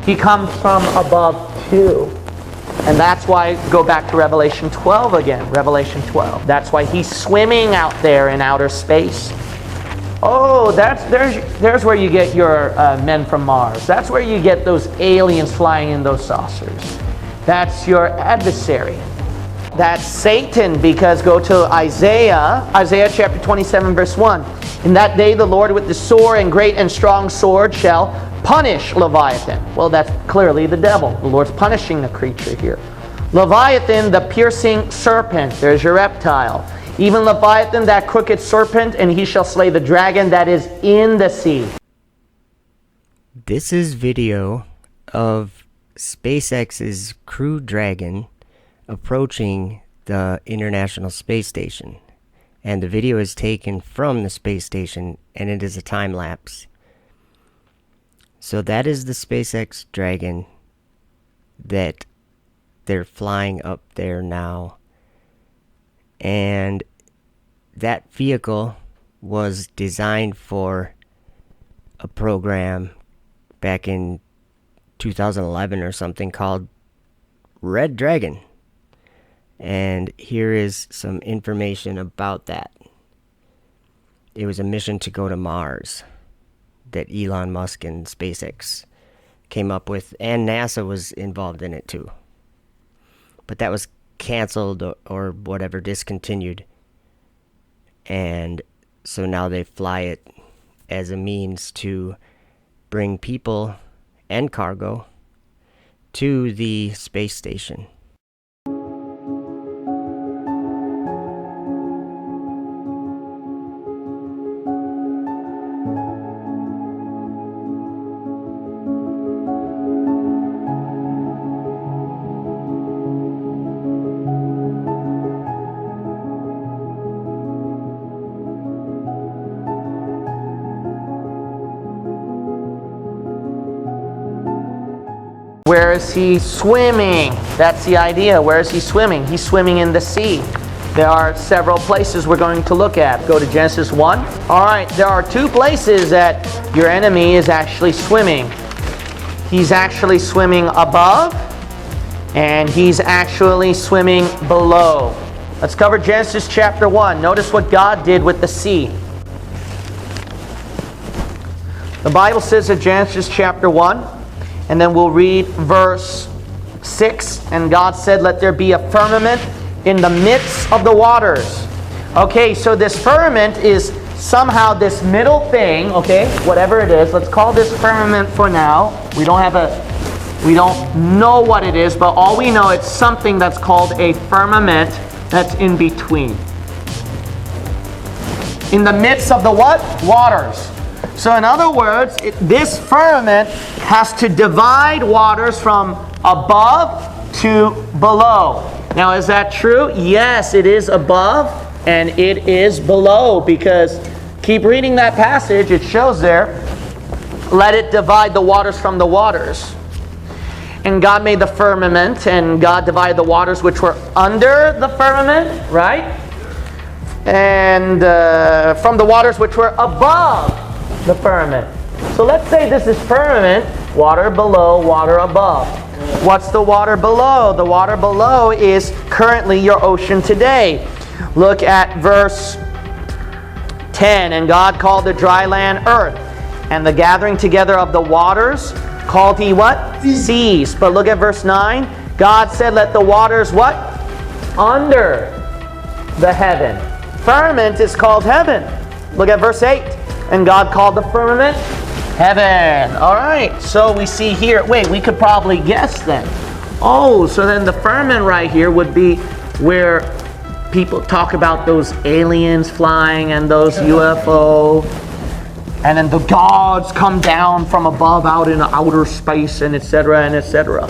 He comes from above too. And that's why, go back to Revelation 12 again. Revelation 12. That's why he's swimming out there in outer space. Oh, there's where you get your men from Mars. That's where you get those aliens flying in those saucers. That's your adversary. That's Satan, because go to Isaiah chapter 27, verse 1. In that day the Lord with the sore and great and strong sword shall punish Leviathan. Well, that's clearly the devil. The Lord's punishing the creature here. Leviathan, the piercing serpent. There's your reptile. Even Leviathan, that crooked serpent, and he shall slay the dragon that is in the sea. This is video of SpaceX's Crew Dragon approaching the International Space Station. And the video is taken from the space station, and it is a time lapse. So that is the SpaceX Dragon that they're flying up there now. And that vehicle was designed for a program back in 2011 or something called Red Dragon. And here is some information about that. It was a mission to go to Mars that Elon Musk and SpaceX came up with, and NASA was involved in it too. But that was canceled or whatever, discontinued. And so now they fly it as a means to bring people and cargo to the space station. Where is he swimming? That's the idea. Where is he swimming? He's swimming in the sea. There are several places we're going to look at. Go to Genesis 1. All right, there are two places that your enemy is actually swimming. He's actually swimming above, and he's actually swimming below. Let's cover Genesis chapter 1. Notice what God did with the sea. The Bible says in Genesis chapter 1, and then we'll read verse 6. And God said, let there be a firmament in the midst of the waters. Okay, so this firmament is somehow this middle thing, okay, whatever it is. Let's call this firmament for now. We don't know what it is, but all we know, it's something that's called a firmament that's in between. In the midst of the what? Waters. So in other words, this firmament has to divide waters from above to below. Now, is that true? Yes, it is above and it is below, because keep reading that passage, it shows there, let it divide the waters from the waters. And God made the firmament, and God divided the waters which were under the firmament, right? And from the waters which were above the firmament. So let's say this is firmament, water below, water above. What's the water below? The water below is currently your ocean today. Look at verse 10. And God called the dry land earth, and the gathering together of the waters called he what? Seas. But look at verse 9. God said, let the waters what? Under the heaven. Firmament is called heaven. Look at verse 8. And God called the firmament heaven. All right, so we see here, wait, we could probably guess then. Oh, so then the firmament right here would be where people talk about those aliens flying and those UFO. And then the gods come down from above out in outer space, and etc. and etc.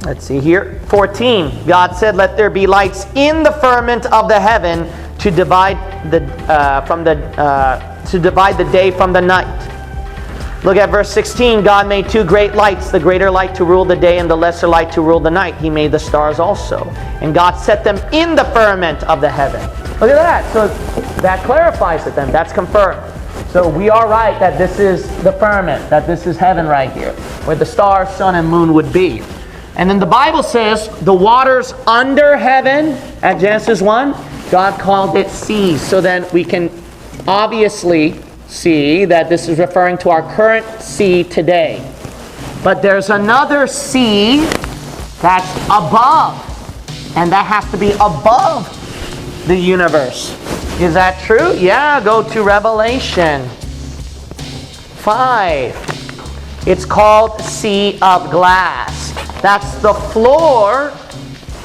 Let's see here. 14. God said, let there be lights in the firmament of the heaven to divide the day from the night. Look at verse 16. God made two great lights, the greater light to rule the day and the lesser light to rule the night. He made the stars also. And God set them in the firmament of the heaven. Look at that. So that clarifies it then. That's confirmed. So we are right that this is the firmament, that this is heaven right here, where the stars, sun, and moon would be. And then the Bible says the waters under heaven, at Genesis 1, God called it seas. So then we can obviously see that this is referring to our current sea today. But there's another sea that's above, and that has to be above the universe. Is that true? Yeah, go to Revelation 5. It's called Sea of Glass. That's the floor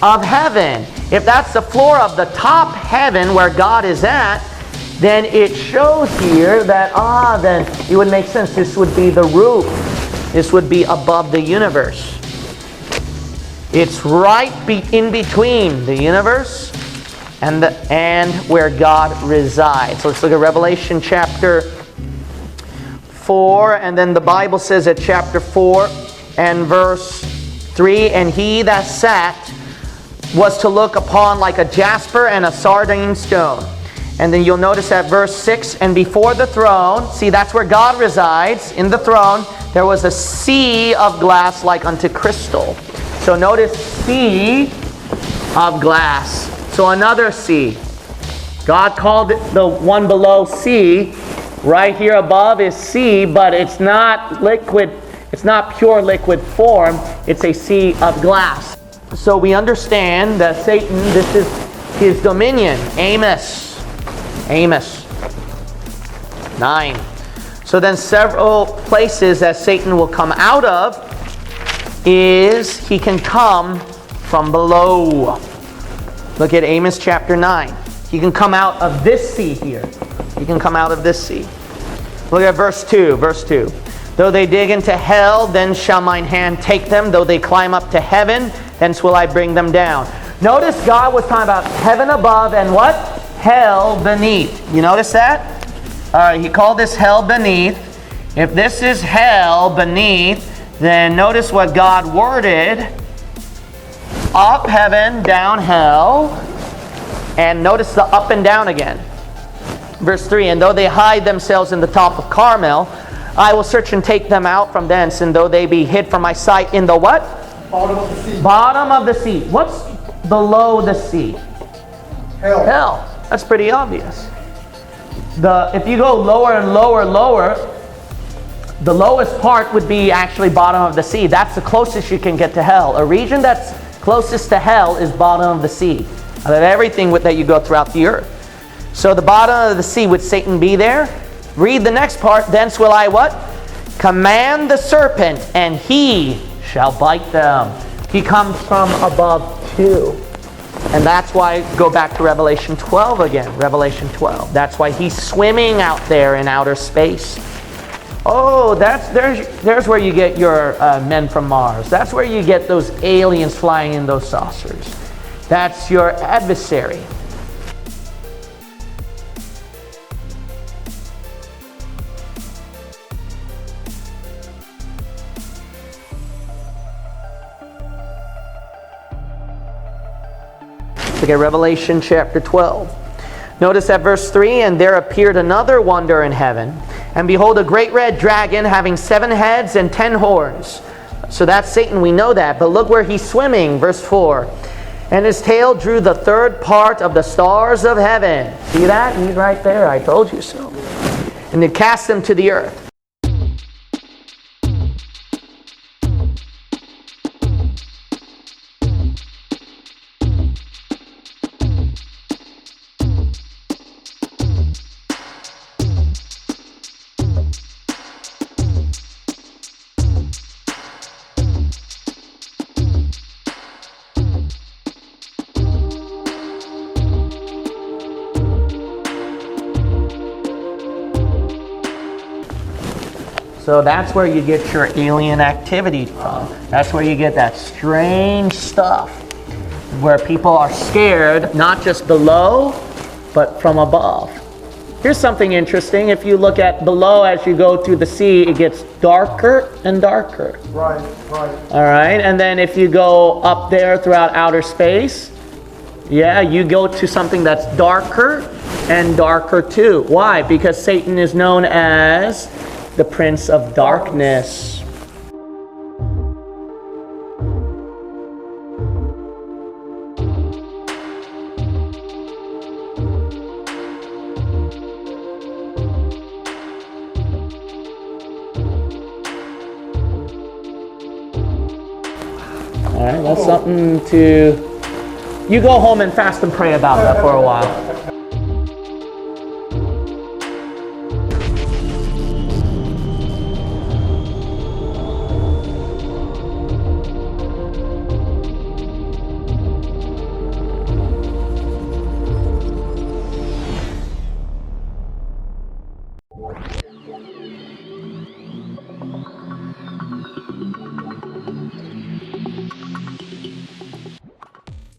of heaven. If that's the floor of the top heaven where God is at, then it shows here that, then it would make sense. This would be the roof. This would be above the universe. It's right in between the universe and where God resides. So let's look at Revelation chapter 4, and then the Bible says at chapter 4 and verse 3, and he that sat was to look upon like a jasper and a sardine stone. And then you'll notice at verse 6, and before the throne, see, that's where God resides, in the throne, there was a sea of glass like unto crystal. So notice sea of glass. So another sea. God called it the one below sea. Right here above is sea, but it's not liquid. It's not pure liquid form. It's a sea of glass. So we understand that Satan, this is his dominion. Amos 9. So then several places that Satan will come out of is he can come from below. Look at Amos chapter 9. He can come out of this sea here. He can come out of this sea. Look at verse 2. Verse 2. Though they dig into hell, then shall mine hand take them. Though they climb up to heaven, thence will I bring them down. Notice God was talking about heaven above and what? Hell beneath. You notice that? All right, he called this hell beneath. If this is hell beneath, then notice what God worded. Up heaven, down hell. And notice the up and down again. Verse 3, and though they hide themselves in the top of Carmel, I will search and take them out from thence, and though they be hid from my sight in the what? Bottom of the sea. Bottom of the sea. What's below the sea? Hell. Hell. That's pretty obvious. If you go lower and lower, the lowest part would be actually bottom of the sea. That's the closest you can get to hell. A region that's closest to hell is bottom of the sea. Out of everything that you go throughout the earth. So the bottom of the sea, would Satan be there? Read the next part. Thence will I what? Command the serpent, and he shall bite them. He comes from above too. And that's why, go back to Revelation 12 again. Revelation 12. That's why he's swimming out there in outer space. Oh, there's where you get your men from Mars. That's where you get those aliens flying in those saucers. That's your adversary. Look at Revelation chapter 12. Notice at verse 3, and there appeared another wonder in heaven, and behold, a great red dragon having 7 heads and 10 horns. So that's Satan, we know that. But look where he's swimming, verse 4. And his tail drew the third part of the stars of heaven. See that? He's right there. I told you so. And to cast them to the earth. So that's where you get your alien activity from. That's where you get that strange stuff where people are scared, not just below, but from above. Here's something interesting. If you look at below as you go through the sea, it gets darker and darker. Right. All right, and then if you go up there throughout outer space, you go to something that's darker and darker too. Why? Because Satan is known as the prince of darkness. All right, that's something to... You go home and fast and pray about that for a while.